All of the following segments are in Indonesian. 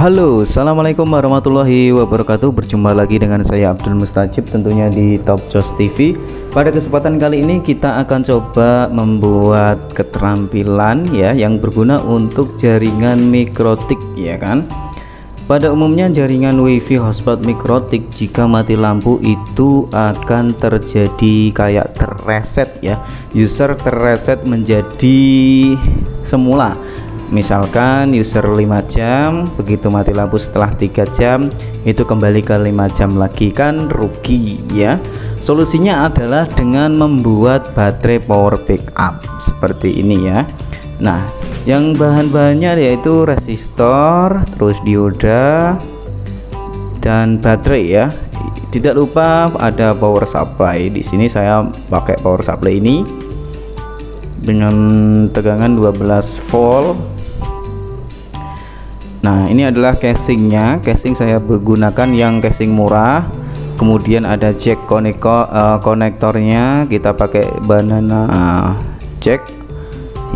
Halo, assalamualaikum warahmatullahi wabarakatuh. Berjumpa lagi dengan saya Abdul Mustajib, tentunya di Top Jos TV. Pada kesempatan kali ini kita akan coba membuat keterampilan ya yang berguna untuk jaringan mikrotik, ya kan. Pada umumnya jaringan WiFi hotspot mikrotik jika mati lampu itu akan terjadi kayak terreset ya. User terreset menjadi semula. Misalkan user 5 jam, begitu mati lampu setelah 3 jam itu kembali ke 5 jam lagi, kan rugi ya. Solusinya adalah dengan membuat baterai power backup seperti ini ya. Nah, yang bahan-bahannya yaitu resistor, terus dioda dan baterai ya. Tidak lupa ada power supply. Di sini saya pakai power supply ini dengan tegangan 12 volt. Nah, ini adalah casingnya. Casing saya menggunakan yang casing murah. Kemudian ada jack konektornya, kita pakai banana jack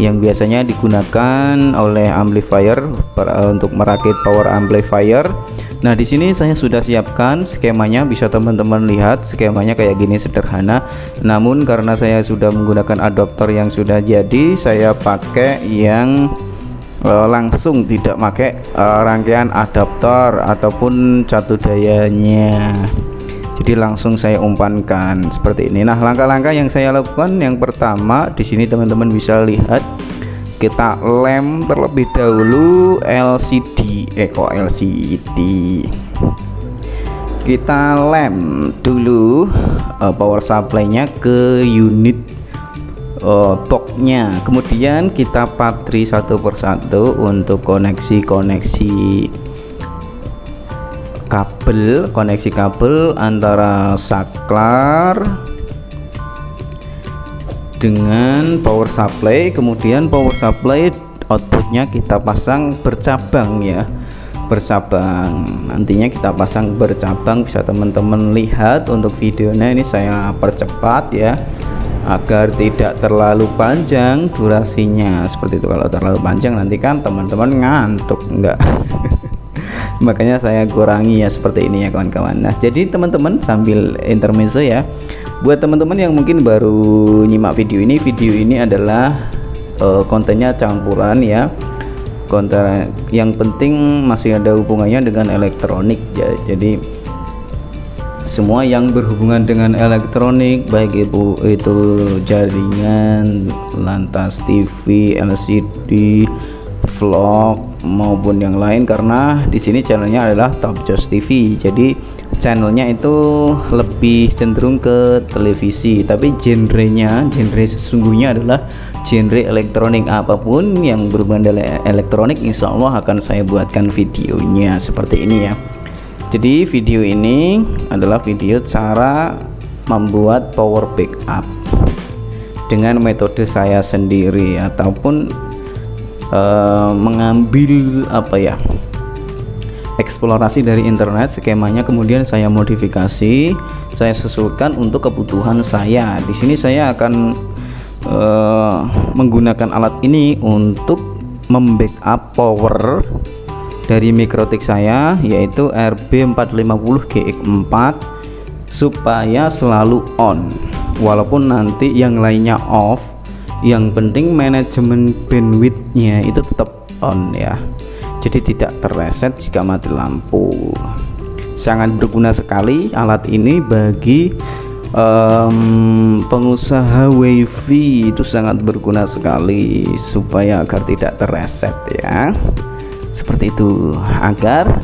yang biasanya digunakan oleh amplifier untuk merakit power amplifier. Nah, di sini saya sudah siapkan skemanya, bisa teman-teman lihat skemanya kayak gini, sederhana. Namun karena saya sudah menggunakan adaptor yang sudah jadi, saya pakai yang langsung, tidak pakai rangkaian adaptor ataupun catu dayanya. Jadi langsung saya umpankan seperti ini. Nah, langkah-langkah yang saya lakukan, yang pertama di sini teman-teman bisa lihat, kita lem terlebih dahulu LCD, kita lem dulu power supply-nya ke unit boxnya. Kemudian kita patri satu persatu untuk koneksi kabel antara saklar dengan power supply. Kemudian power supply outputnya kita pasang bercabang ya, nantinya kita pasang bercabang. Bisa teman-teman lihat untuk videonya ini saya percepat ya agar tidak terlalu panjang durasinya. Seperti itu, kalau terlalu panjang nanti kan teman-teman ngantuk enggak. Makanya saya kurangi ya, seperti ini ya kawan-kawan. Nah, jadi teman-teman sambil intermezzo ya, buat teman-teman yang mungkin baru nyimak video ini adalah kontennya campuran ya, konten yang penting masih ada hubungannya dengan elektronik ya. Jadi semua yang berhubungan dengan elektronik, baik itu jaringan, lantas TV, LCD, vlog maupun yang lain. Karena di sini channelnya adalah Top Jos TV, jadi channelnya itu lebih cenderung ke televisi, tapi genre sesungguhnya adalah genre elektronik. Apapun yang berhubungan dengan elektronik insya Allah akan saya buatkan videonya seperti ini ya. Jadi video ini adalah video cara membuat power backup dengan metode saya sendiri, ataupun mengambil eksplorasi dari internet skemanya, kemudian saya modifikasi, saya sesuaikan untuk kebutuhan saya. Di sini saya akan menggunakan alat ini untuk membackup power dari mikrotik saya, yaitu RB450GX4, supaya selalu on walaupun nanti yang lainnya off. Yang penting manajemen bandwidthnya itu tetap on ya, jadi tidak terreset jika mati lampu. Sangat berguna sekali alat ini bagi pengusaha WiFi, itu sangat berguna sekali supaya agar tidak terreset ya. Seperti itu, agar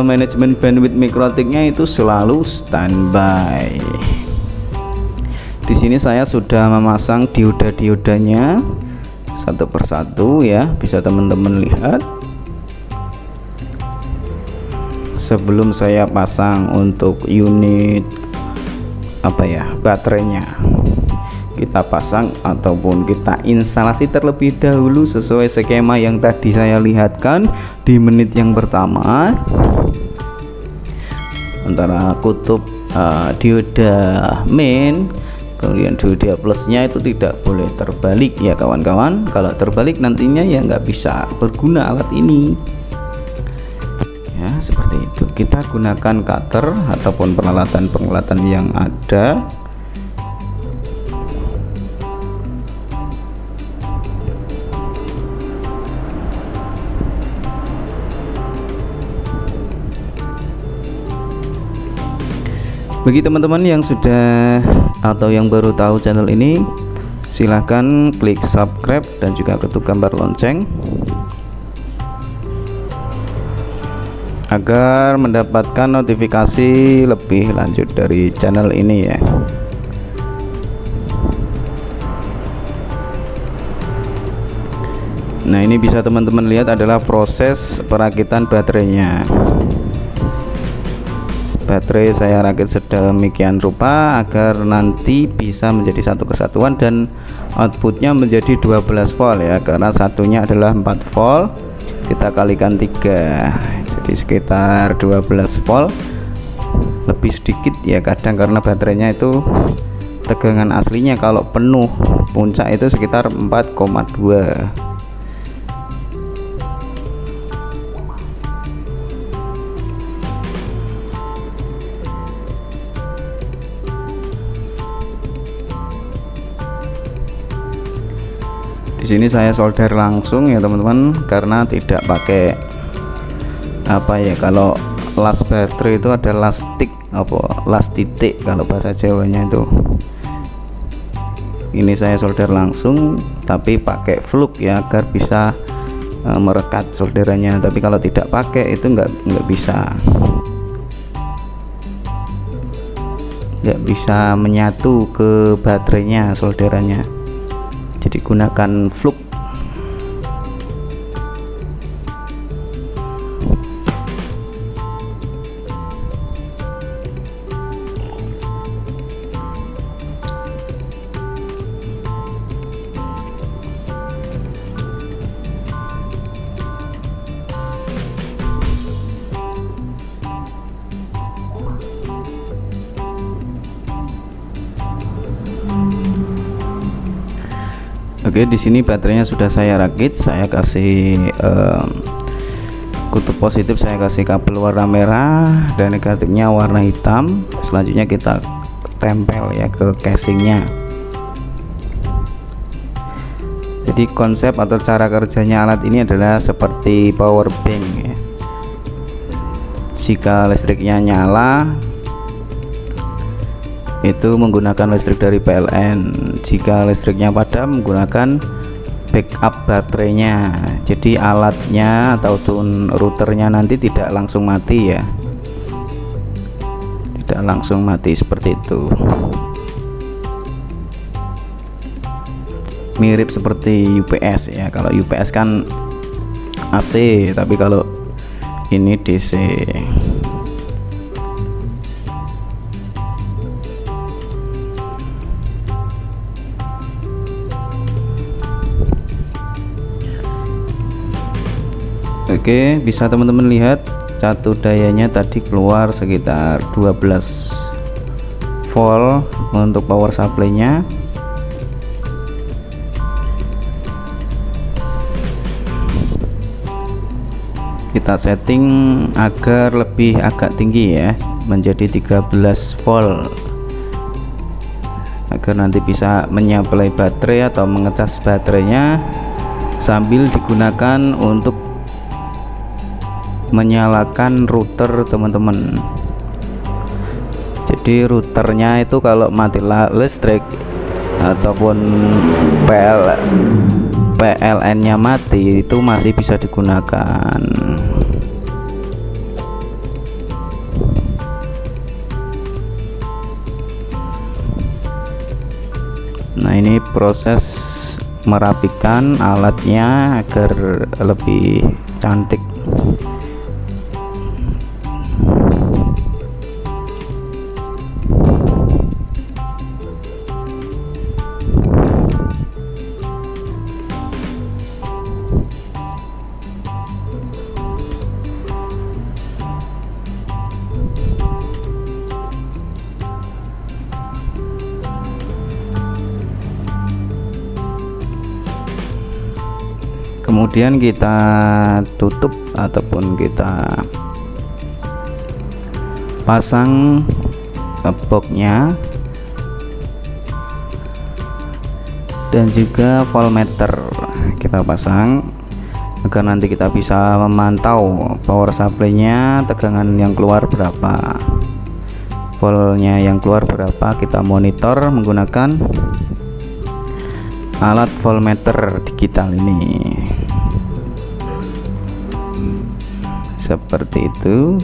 manajemen bandwidth mikrotiknya itu selalu standby. Di sini saya sudah memasang dioda-diodanya satu persatu ya, bisa teman-teman lihat. Sebelum saya pasang untuk unit baterainya, kita pasang ataupun kita instalasi terlebih dahulu sesuai skema yang tadi saya lihatkan di menit yang pertama. Antara kutub dioda main, kemudian dioda plusnya itu tidak boleh terbalik ya kawan-kawan. Kalau terbalik nantinya ya nggak bisa berguna alat ini. ya, seperti itu. Kita gunakan cutter ataupun peralatan yang ada. Bagi teman-teman yang sudah atau yang baru tahu channel ini, silahkan klik subscribe dan juga ketuk gambar lonceng agar mendapatkan notifikasi lebih lanjut dari channel ini ya. Nah, ini bisa teman-teman lihat adalah proses perakitan baterainya. Baterai saya rakit sedemikian rupa agar nanti bisa menjadi satu kesatuan dan outputnya menjadi 12 volt ya, karena satunya adalah 4 volt, kita kalikan 3, jadi sekitar 12 volt lebih sedikit ya kadang, karena baterainya itu tegangan aslinya kalau penuh puncak itu sekitar 4,2. Di sini saya solder langsung ya teman-teman, karena tidak pakai apa ya, kalau las baterai itu ada las stick las titik kalau bahasa Jawanya itu. Ini saya solder langsung tapi pakai fluk ya, agar bisa merekat solderannya. Tapi kalau tidak pakai itu nggak bisa menyatu ke baterainya solderannya. Jadi gunakan fluk. Oke, di sini baterainya sudah saya rakit. Saya kasih kutub positif saya kasih kabel warna merah dan negatifnya warna hitam. Selanjutnya kita tempel ya ke casingnya. Jadi konsep atau cara kerjanya alat ini adalah seperti power bank ya. Jika listriknya nyala itu menggunakan listrik dari PLN, jika listriknya padam menggunakan backup baterainya. Jadi alatnya ataupun routernya nanti tidak langsung mati ya, tidak langsung mati seperti itu. Mirip seperti UPS ya, kalau UPS kan AC, tapi kalau ini DC. Oke, bisa teman-teman lihat satu dayanya tadi keluar sekitar 12 volt untuk power supply-nya. Kita setting agar lebih agak tinggi ya, menjadi 13 volt agar nanti bisa menyuplai baterai atau mengecas baterainya sambil digunakan untuk menyalakan router teman-teman. Jadi routernya itu kalau mati listrik ataupun PLN nya mati itu masih bisa digunakan. Nah, ini proses merapikan alatnya agar lebih cantik. Kemudian kita tutup ataupun kita pasang boxnya dan juga voltmeter kita pasang agar nanti kita bisa memantau power supply-nya, tegangan yang keluar berapa, voltnya yang keluar berapa. Kita monitor menggunakan alat voltmeter digital ini seperti itu.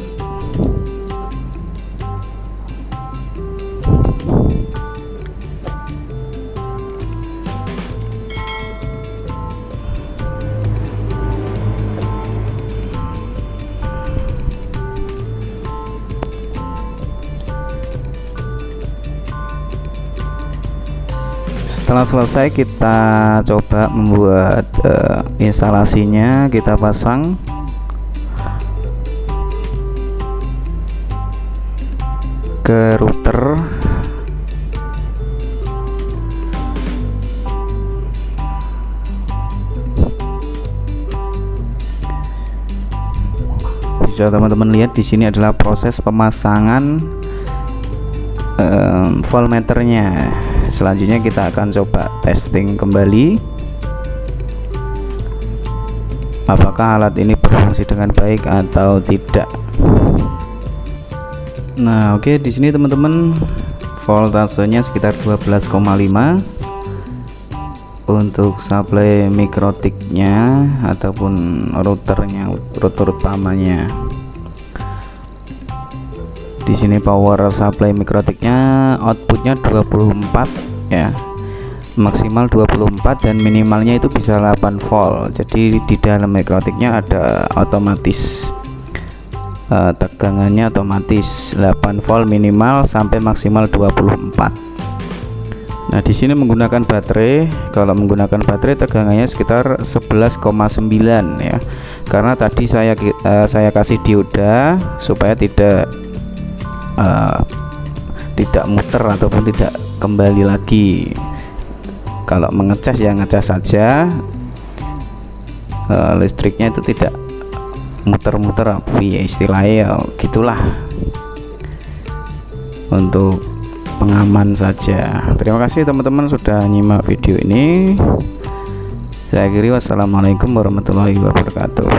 Setelah selesai kita coba membuat instalasinya. Kita pasang ke router bisa teman-teman lihat di sini adalah proses pemasangan voltmeternya. Selanjutnya kita akan coba testing kembali apakah alat ini berfungsi dengan baik atau tidak. Nah, oke, di sini teman-teman voltasenya sekitar 12,5 untuk supply mikrotiknya ataupun routernya, router utamanya. Di sini power supply mikrotiknya outputnya 24 ya, maksimal 24 dan minimalnya itu bisa 8 volt. Jadi di dalam mikrotiknya ada otomatis tegangannya otomatis 8 volt minimal sampai maksimal 24. Nah, di sini menggunakan baterai. Kalau menggunakan baterai tegangannya sekitar 11,9 ya. Karena tadi saya kasih dioda supaya tidak muter ataupun tidak kembali lagi. Kalau mengecas ya ngecas saja, listriknya itu tidak muter-muter ya, istilahnya ya gitulah, untuk pengaman saja. Terima kasih teman-teman sudah nyimak video ini. Saya akhiri, wassalamualaikum warahmatullahi wabarakatuh.